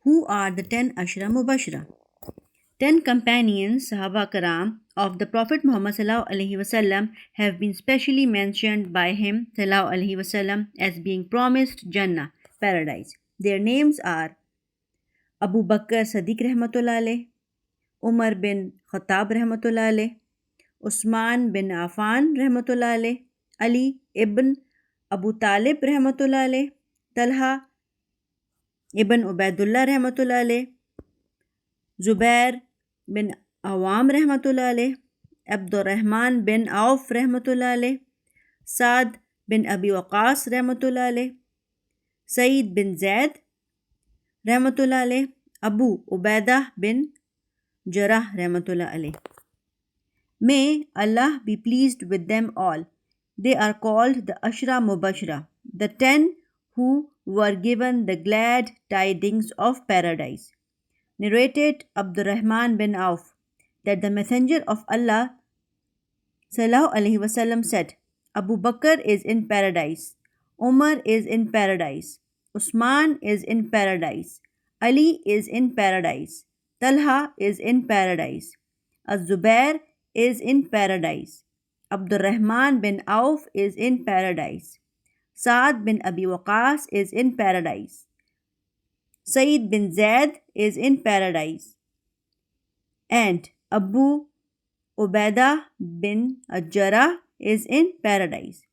Who are the 10 Ashra Mubashra? 10 companions, Sahaba Karam, of the Prophet Muhammad ﷺ have been specially mentioned by him ﷺ as being promised Jannah, paradise. Their names are Abu Bakr Sadiq Rahmatullah alayh, Umar bin Khattab Rahmatullah alayh, Usman bin Affan Rahmatullah alayh, Ali ibn Abu Talib Rahmatullah alayh, Talha ibn Ubaidullah Rahmatullah alayh, Zubair bin Awam Rahmatullah alayh, Abdurrahman bin Auf Rahmatullah alayh, Saad bin Abi Waqas Rahmatullah alayh, Saeed bin Zaid Rahmatullah alayh, Abu Ubaidah bin Jarrah Rahmatullah alayh. May Allah be pleased with them all. They are called the Ashra Mubashra, the 10 who were given the glad tidings of paradise. Narrated Abdurrahman bin Auf that the Messenger of Allah ﷺ said, Abu Bakr is in paradise, Umar is in paradise, Usman is in paradise, Ali is in paradise, Talha is in paradise, Az-Zubair is in paradise, Abdurrahman bin Auf is in paradise, Saad bin Abi Waqas is in paradise, Saeed bin Zaid is in paradise, and Abu Ubaidah bin Jarrah is in paradise.